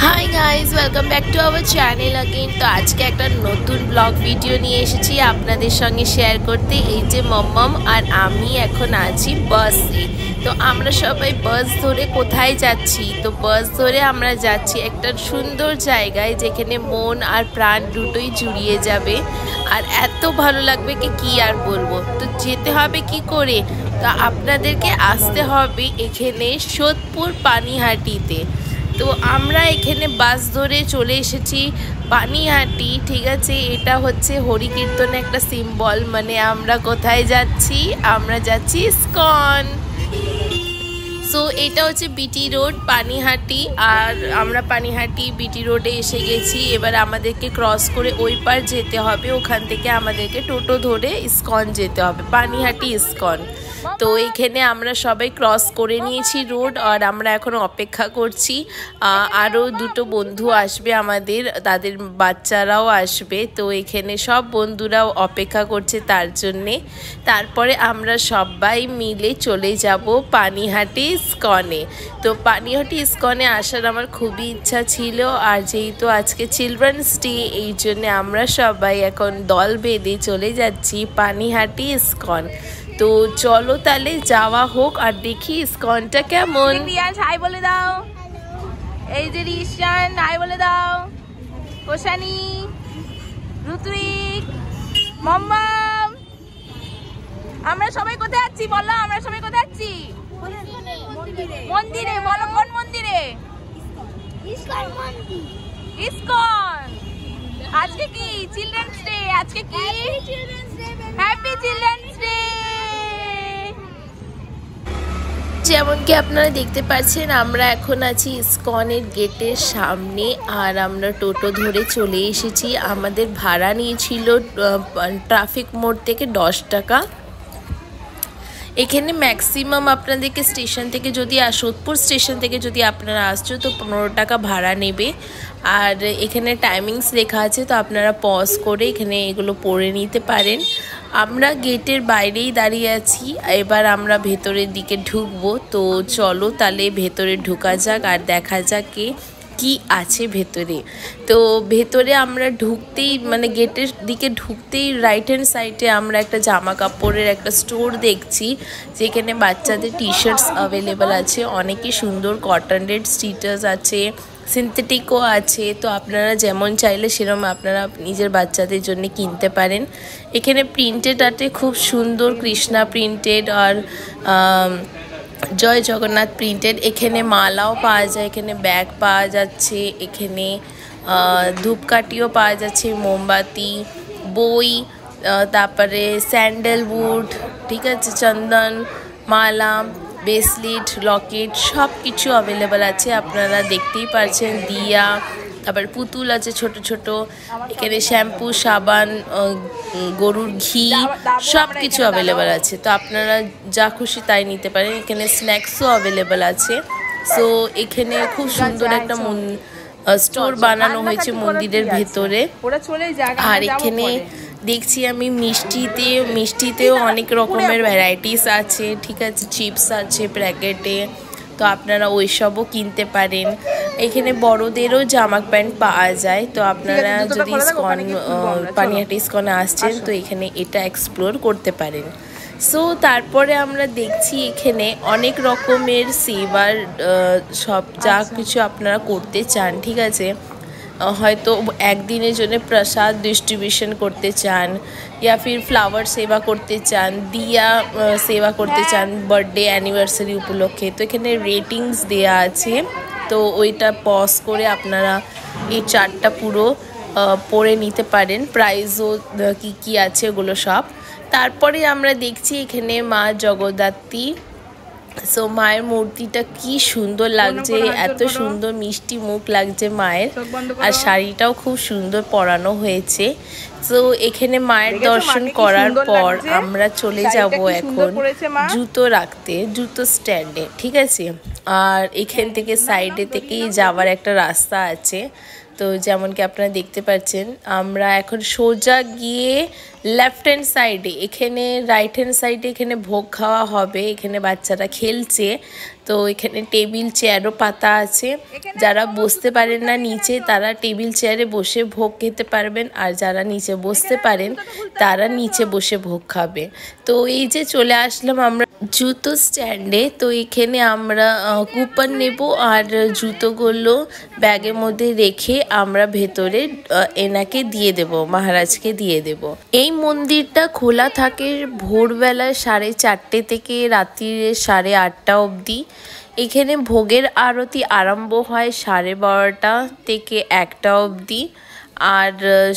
Hi guys, welcome back to our channel again. তো আজকে একটা নতুন ব্লগ ভিডিও নিয়ে এসেছি আপনাদের সঙ্গে শেয়ার করতে। এই যে মম্মম আর আমি এখন আছি বাসে। তো আমরা সবাই বাস ধরে কোথায় যাচ্ছি? তো বাস ধরে আমরা যাচ্ছি একটা সুন্দর জায়গায় যেখানে মন আর প্রাণ দুটোই জুড়িয়ে যাবে, আর এত ভালো লাগবে কি আর বলবো। তো যেতে হবে কি করে? তো আপনাদেরকে আসতে হবে এখানে সোদপুর পানিহাটিতে। তো আমরা এখানে বাস ধরে চলে এসেছি পানিহাটি, ঠিক আছে। এটা হচ্ছে হরিকীর্তনে একটা সিম্বল, মানে আমরা কোথায় যাচ্ছি? আমরা যাচ্ছি ইসকন। সো এটা হচ্ছে বিটি রোড পানিহাটি, আর আমরা পানিহাটি বিটি রোডে এসে গেছি। এবার আমাদেরকে ক্রস করে ওই পার যেতে হবে, ওখান থেকে আমাদেরকে টোটো ধরে ইসকন যেতে হবে, পানিহাটি ইসকন। তো এখানে আমরা সবাই ক্রস করে নিয়েছি রোড, আর আমরা এখন অপেক্ষা করছি। আরও দুটো বন্ধু আসবে আমাদের, তাদের বাচ্চারাও আসবে। তো এখানে সব বন্ধুরাও অপেক্ষা করছে তার জন্যে। তারপরে আমরা সবাই মিলে চলে যাব পানিহাটি ইসকনে। তো পানিহাটি ইসকনে আসার আমার খুবই ইচ্ছা ছিল, আর যেহেতু আজকে চিলড্রেন্স ডে, এই জন্য আমরা সবাই এখন দল বেঁধে চলে যাচ্ছি পানিহাটি ইসকন। তো চলো তাহলে যাওয়া হোক আর দেখি ইসকনটা কেমন। হাই বলে দাও। এই যে রিশান, হাই বলে দাও। কোশানি, ঋত্বিক, মম্মম। আমরা সবাই কোথায় যাচ্ছি বলো? আমরা সবাই কোথায় যাচ্ছি? মন্দিরে। বলো কোন মন্দিরে? ইসকন। আজকে কি চিলড্রেন্স ডে? আজকে কি হ্যাপি চিলড্রেন্স ডে। যেমন কি আপনারা দেখতে পাচ্ছেন, আমরা এখন আছি ইসকনের গেটের সামনে, আর আমরা টোটো ধরে চলে এসেছি। আমাদের ভাড়া নিয়েছিল ট্রাফিক মোড় থেকে 10 টাকা। এখানে ম্যাক্সিমাম আপনাদেরকে স্টেশন থেকে যদি সোদপুর স্টেশন থেকে যদি আপনারা আসছো তো 15 টাকা ভাড়া নেবে। আর এখানে টাইমিংস লেখা আছে, তো আপনারা পজ করে এখানে এগুলো পড়ে নিতে পারেন। আমরা গেটের বাইরেই দাঁড়িয়ে আছি, এবার আমরা ভেতরের দিকে ঢুকবো। তো চলো তাহলে ভেতরে ঢোকা যাক আর দেখা যাক কি আছে ভেতরে। তো ভেতরে আমরা ঢুকতেই, মানে গেটের দিকে ঢুকতেই রাইট হ্যান্ড সাইডে আমরা একটা জামা কাপড়ের একটা স্টোর দেখছি, যেখানে বাচ্চাদের টি শার্টস অ্যাভেলেবেল আছে। অনেকই সুন্দর কটনের টি শার্টস আছে, সিনথেটিকও আছে। তো আপনারা যেমন চাইলে সেরকম আপনারা নিজের বাচ্চাদের জন্য কিনতে পারেন। এখানে প্রিন্টেড আছে খুব সুন্দর, কৃষ্ণা প্রিন্টেড আর জয় জগন্নাথ প্রিন্টেড। এখানে মালাও পাওয়া যায়, এখানে ব্যাগ পাওয়া যাচ্ছে, এখানে ধূপকাঠিও পাওয়া যাচ্ছে, মোমবাতি, বই, তারপরে স্যান্ডেলউড, ঠিক আছে, চন্দন, মালা, ব্রেসলেট, লকেট সব কিছু অ্যাভেলেবেল আছে। আপনারা দেখতেই পাচ্ছেন, দিয়া, তারপর পুতুল আছে ছোট ছোট। এখানে শ্যাম্পু, সাবান, গরুর ঘি সব কিছু অ্যাভেলেবেল আছে। তো আপনারা যা খুশি তাই নিতে পারেন। এখানে স্ন্যাক্সও অ্যাভেলেবেল আছে। সো এখানে খুব সুন্দর একটা স্টোর বানানো হয়েছে মন্দিরের ভেতরে। আর এখানে দেখছি আমি মিষ্টিতেও অনেক রকমের ভ্যারাইটিস আছে, ঠিক আছে, চিপস আছে প্যাকেটে। তো আপনারা ওইসবও কিনতে পারেন। এখানে বড়দেরও জামা প্যান্ট পাওয়া যায়। তো আপনারা যদি পানিহাটি ইসকনে আসছেন তো এখানে এটা এক্সপ্লোর করতে পারেন। সো তারপরে আমরা দেখছি এখানে অনেক রকমের সেবার সব যা কিছু আপনারা করতে চান, ঠিক আছে। হয়তো একদিনের জন্য প্রসাদ ডিস্ট্রিবিউশন করতে চান, या फिर फ्लावर सेवा करते चान, दिया सेवा करते चान बार्थडे অ্যানিভার্সারি উপলক্ষে। তো এখানে রেটিংস দেয়া আছে, তো ওইটা পজ করে আপনারা এই চার্টটা পুরো পড়ে নিতে পারেন, প্রাইজও কি আছে ওগুলো সব। তারপরে আমরা দেখছি এখানে মা জগদ্ধাত্রী। সো মায়ের মূর্তিটা কি সুন্দর লাগছে, এত সুন্দর মিষ্টি মুখ লাগছে মায়ের, আর শাড়িটাও খুব সুন্দর পরানো হয়েছে। সো এখানে মায়ের দর্শন করার পর আমরা চলে যাব এখন জুতো রাখতে, জুতো স্ট্যান্ডে, ঠিক আছে। আর এখান থেকে সাইডে থেকেই যাওয়ার একটা রাস্তা আছে। তো যেমন কি আপনারা দেখতে পাচ্ছেন, আমরা এখন সোজা গিয়ে লেফট হ্যান্ড সাইডে, এখানে রাইট হ্যান্ড সাইডে এখানে ভোগ খাওয়া হবে। এখানে বাচ্চারা খেলছে, তো এখানে টেবিল চেয়ারও পাতা আছে। যারা বসতে পারেন না নিচে, তারা টেবিল চেয়ারে বসে ভোগ খেতে পারবেন, আর যারা নিচে বসতে পারেন তারা নিচে বসে ভোগ খাবে। তো এই যে চলে আসলাম আমরা জুতো স্ট্যান্ডে। তো এখানে আমরা কুপন নেব, আর জুতোগুলো ব্যাগের মধ্যে রেখে আমরা ভেতরে এনাকে দিয়ে দেব, মহারাজকে দিয়ে দেব। এই মন্দিরটা খোলা থাকে ভোরবেলায় 4:30 থেকে রাত্রির 8:30 অবধি। এখানে ভোগের আরতি আরম্ভ হয় 12:30 থেকে 1টা অবধি, আর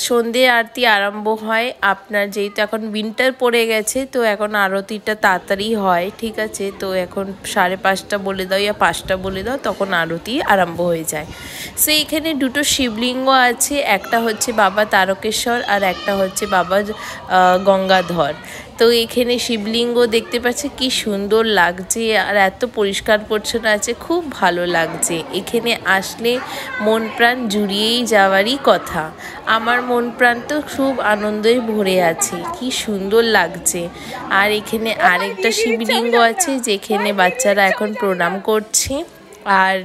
সন্ধ্যে আরতি আরম্ভ হয় আপনার, যেহেতু এখন উইন্টার পড়ে গেছে তো এখন আরতিটা তাড়াতাড়ি হয়, ঠিক আছে। তো এখন 5:30 বলে দাও ইয়া 5টা বলে দাও, তখন আরতি আরম্ভ হয়ে যায়। সো এখানে দুটো শিবলিঙ্গ আছে, একটা হচ্ছে বাবা তারকেশ্বর আর একটা হচ্ছে বাবা গঙ্গাধর। তো এখানে শিবলিঙ্গ দেখতে পাচ্ছি কি সুন্দর লাগছে, আর এত পরিষ্কার পরিচ্ছন্ন আছে, খুব ভালো লাগছে। এখানে আসলে মন প্রাণ জুড়িয়েই যাওয়ারই কথা। আমার মন প্রাণ তো খুব আনন্দে ভরে আছে, কি সুন্দর লাগছে। আর এখানে আরেকটা শিবলিঙ্গ আছে যেখানে বাচ্চারা এখন প্রণাম করছে, আর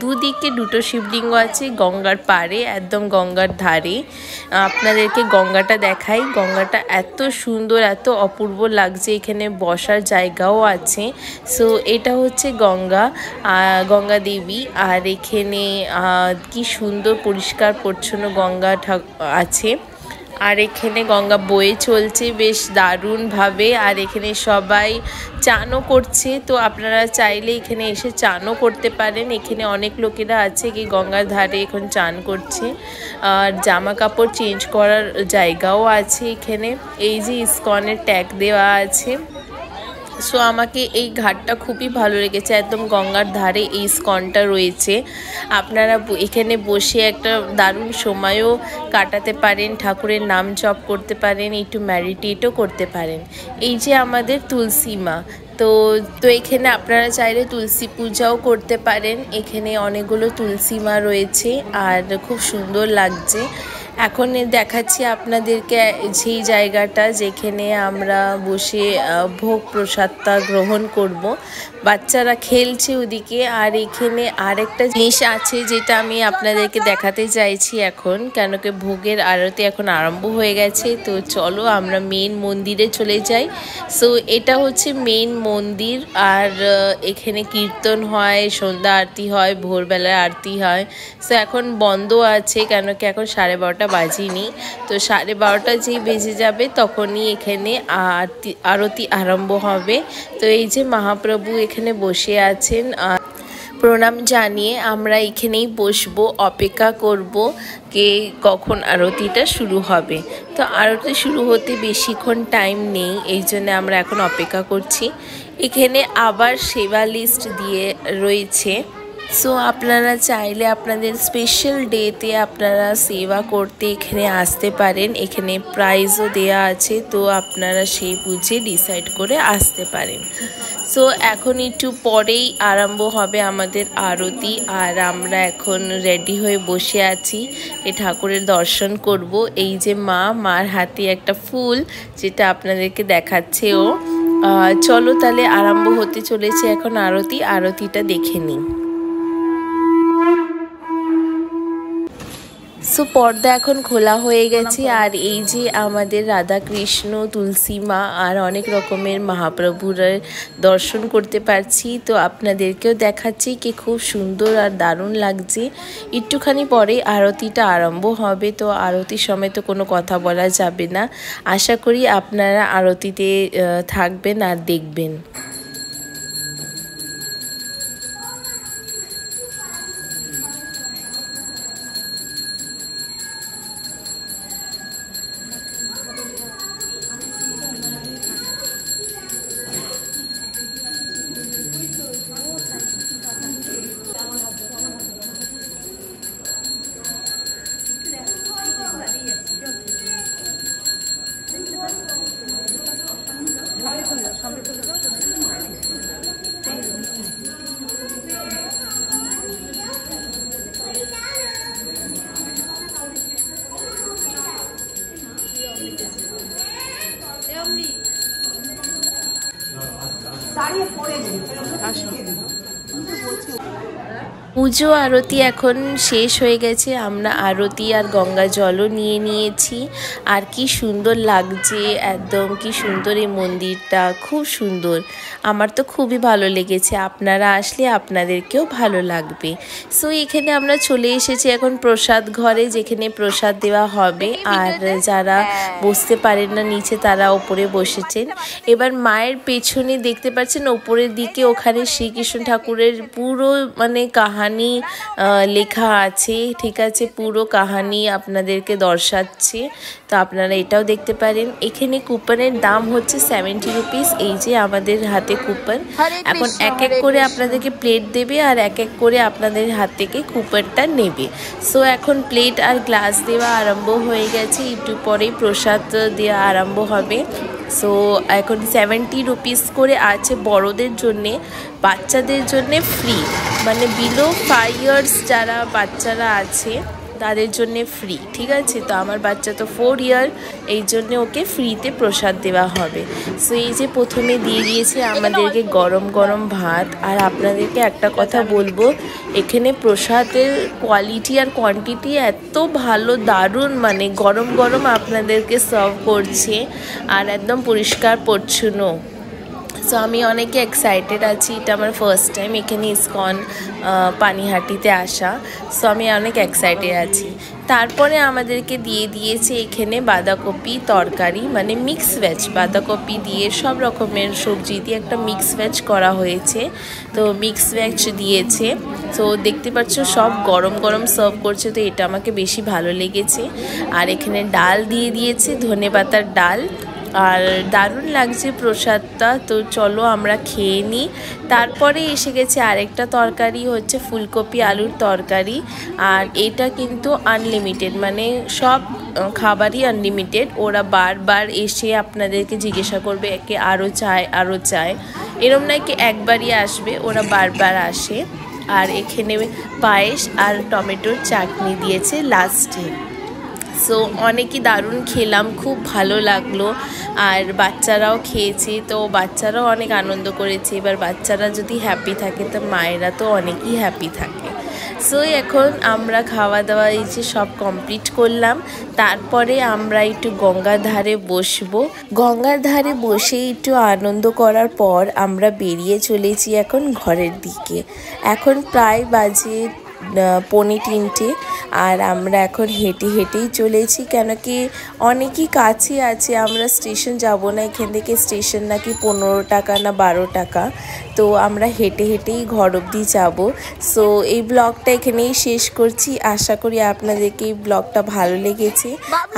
দুদিকে দুটো শিবলিঙ্গ আছে গঙ্গার পাড়ে, একদম গঙ্গার ধারে। আপনাদেরকে গঙ্গাটা দেখাই, গঙ্গাটা এত সুন্দর, এত অপূর্ব লাগছে। এখানে বসার জায়গাও আছে। সো এটা হচ্ছে গঙ্গা দেবী, আর এখানে কি সুন্দর পরিষ্কার পরিচ্ছন্ন গঙ্গা আছে। আর এখানে গঙ্গা বয়ে চলছে বেশ দারুণভাবে, আর এখানে সবাই চানও করছে। তো আপনারা চাইলে এখানে এসে চানও করতে পারেন। এখানে অনেক লোকেরা আছে কি গঙ্গার ধারে এখন চান করছে, আর জামা কাপড় চেঞ্জ করার জায়গাও আছে এখানে। এই যে ইসকনের ট্যাগ দেওয়া আছে। সো আমাকে এই ঘাটটা খুবই ভালো লেগেছে, একদম গঙ্গার ধারে এই ইসকনটা রয়েছে। আপনারা এখানে বসে একটা দারুণ সময়ও কাটাতে পারেন, ঠাকুরের নাম জপ করতে পারেন, একটু মেডিটেটও করতে পারেন। এই যে আমাদের তুলসী মা, তো এখানে আপনারা চাইলে তুলসী পূজাও করতে পারেন। এখানে অনেকগুলো তুলসী মা রয়েছে, আর খুব সুন্দর লাগছে। এখন দেখাচ্ছি আপনাদেরকে সেই জায়গাটা যেখানে আমরা বসে ভোগ প্রসাদটা গ্রহণ করব। বাচ্চারা খেলছে ওদিকে, আর এখানে আরেকটা জিনিস আছে যেটা আমি আপনাদেরকে দেখাতে চাইছি এখন, কেন কি ভোগের আরতি এখন আরম্ভ হয়ে গেছে। তো চলো আমরা মেন মন্দিরে চলে যাই। সো এটা হচ্ছে মেন মন্দির, আর এখানে কীর্তন হয়, সন্ধ্যা আরতি হয়, ভোরবেলায় আরতি হয়। সো এখন বন্ধ আছে, কেন কি এখন 12:30 বাজিনি। তো 12:30 যেই বেজে যাবে তখনই এখানে আরতি আরম্ভ হবে। তো এই যে মহাপ্রভু এখানে বসে আছেন, প্রণাম জানিয়ে আমরা এখানেই বসবো, অপেক্ষা করব কে কখন আরতিটা শুরু হবে। তো আরতি শুরু হতে বেশিক্ষণ টাইম নেই, এই জন্য আমরা এখন অপেক্ষা করছি। এখানে আবার সেবা লিস্ট দিয়ে রয়েছে। সো আপনারা চাইলে আপনাদের স্পেশাল ডেতে আপনারা সেবা করতে এখানে আসতে পারেন। এখানে প্রাইজও দেয়া আছে, তো আপনারা সেই বুঝে ডিসাইড করে আসতে পারেন। সো এখন একটু পরেই আরম্ভ হবে আমাদের আরতি, আর আমরা এখন রেডি হয়ে বসে আছি এই ঠাকুরের দর্শন করব। এই যে মার হাতে একটা ফুল যেটা আপনাদেরকে দেখাচ্ছে ও। চলো তাহলে আরম্ভ হতে চলেছে এখন আরতিটা দেখে নিই। সো পর্দা এখন খোলা হয়ে গেছে, আর এই যে আমাদের রাধা কৃষ্ণ, তুলসী মা আর অনেক রকমের মহাপ্রভুর দর্শন করতে পারছি। তো আপনাদেরকেও দেখাচ্ছি কি খুব সুন্দর আর দারুণ লাগছে। একটুখানি পরে আরতিটা আরম্ভ হবে, তো আরতির সময় তো কোনো কথা বলা যাবে না। আশা করি আপনারা আরতিতে থাকবেন আর দেখবেন। পুজো আরতি এখন শেষ হয়ে গেছে, আমরা আরতি আর গঙ্গা জলও নিয়ে নিয়েছি। আর কি সুন্দর লাগছে, একদম কি সুন্দর এই মন্দিরটা, খুব সুন্দর। আমার তো খুবই ভালো লেগেছে, আপনারা আসলে আপনাদেরকেও ভালো লাগবে। সো এখানে আমরা চলে এসেছি এখন প্রসাদ ঘরে, যেখানে প্রসাদ দেওয়া হবে। আর যারা বসতে পারেন না নিচে, তারা ওপরে বসেছেন। এবার মায়ের পেছনে দেখতে পাচ্ছেন ওপরের দিকে, ওখানে শ্রীকৃষ্ণ ঠাকুরের পুরো মানে কাহানি লেখা আছে, ঠিক আছে, পুরো কাহানি আপনাদেরকে দর্শাচ্ছে। তো আপনারা এটাও দেখতে পারেন। এখানে কুপনের দাম হচ্ছে 70 রুপিস। এই যে আমাদের হাতে কুপন, এখন এক এক করে আপনাদেরকে প্লেট দেবে আর এক এক করে আপনাদের হাত থেকে কুপনটা নেবে। সো এখন প্লেট আর গ্লাস দেওয়া আরম্ভ হয়ে গেছে, একটু পরেই প্রসাদ দেওয়া আরম্ভ হবে। সো এখন 70 রুপিস করে আছে বড়দের জন্যে, বাচ্চাদের জন্যে ফ্রি, মানে বিলো 5 ইয়ার্স যারা বাচ্চারা আছে তাদের জন্যে ফ্রি, ঠিক আছে। তো আমার বাচ্চা তো 4 ইয়ার, এই জন্যে ওকে ফ্রিতে প্রসাদ দেওয়া হবে। সো এই যে প্রথমে দিয়ে দিয়েছে আমাদেরকে গরম গরম ভাত। আর আপনাদেরকে একটা কথা বলবো, এখানে প্রসাদের কোয়ালিটি আর কোয়ান্টিটি এত ভালো, দারুণ, মানে গরম গরম আপনাদেরকে সার্ভ করছে আর একদম পরিষ্কার পরিচ্ছন্ন। সো আমি অনেকে এক্সাইটেড আছি, এটা আমার ফার্স্ট টাইম এখানে ইসকন পানিহাটিতে আসা। সো আমি অনেক এক্সাইটেড আছি। তারপরে আমাদেরকে দিয়ে দিয়েছে এখানে বাঁধাকপি তরকারি, মানে মিক্স ভেজ, বাঁধাকপি দিয়ে সব রকমের সবজি দিয়ে একটা মিক্স ভেজ করা হয়েছে। তো মিক্স ভেজ দিয়েছে। তো দেখতে পাচ্ছ সব গরম গরম সার্ভ করছে, তো এটা আমাকে বেশি ভালো লেগেছে। আর এখানে ডাল দিয়ে দিয়েছে, ধনেপাতার ডাল, আর দারুণ লাগছে প্রসাদটা। তো চলো আমরা খেয়ে নিই। তারপরে এসে গেছে আরেকটা তরকারি, হচ্ছে ফুলকপি আলুর তরকারি। আর এটা কিন্তু আনলিমিটেড, মানে সব খাবারই আনলিমিটেড। ওরা বারবার এসে আপনাদেরকে জিজ্ঞাসা করবে একে আরও চায় আরও চায়, এরম নয় কি একবারই আসবে, ওরা বারবার আসে। আর এখানে পায়েস আর টমেটোর চাটনি দিয়েছে লাস্টে। সো অনেকই দারুণ খেলাম, খুব ভালো লাগলো। আর বাচ্চারাও খেয়েছে, তো বাচ্চারাও অনেক আনন্দ করেছে। এবার বাচ্চারা যদি হ্যাপি থাকে তো মায়েরা তো অনেকই হ্যাপি থাকে। সো এখন আমরা খাওয়া দাওয়া এই যে সব কমপ্লিট করলাম। তারপরে আমরা একটু গঙ্গার ধারে বসবো। গঙ্গার ধারে বসে একটু আনন্দ করার পর আমরা বেরিয়ে চলেছি এখন ঘরের দিকে। এখন প্রায় বাজে 2:45। আর আমরা এখন হেঁটে হেঁটেই চলেছি, কেন কি অনেকই কাছে আছে। আমরা স্টেশন যাব না, এখান থেকে স্টেশন নাকি 15 টাকা না 12 টাকা। তো আমরা হেঁটে হেঁটেই ঘর অবধি যাব। সো এই ব্লগটা এখানেই শেষ করছি। আশা করি আপনাদেরকে এই ব্লগটা ভালো লেগেছে।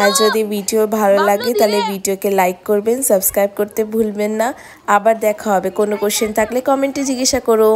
আর যদি ভিডিও ভালো লাগে তাহলে ভিডিওকে লাইক করবেন, সাবস্ক্রাইব করতে ভুলবেন না। আবার দেখা হবে, কোনো কোশ্চেন থাকলে কমেন্টে জিজ্ঞাসা করো।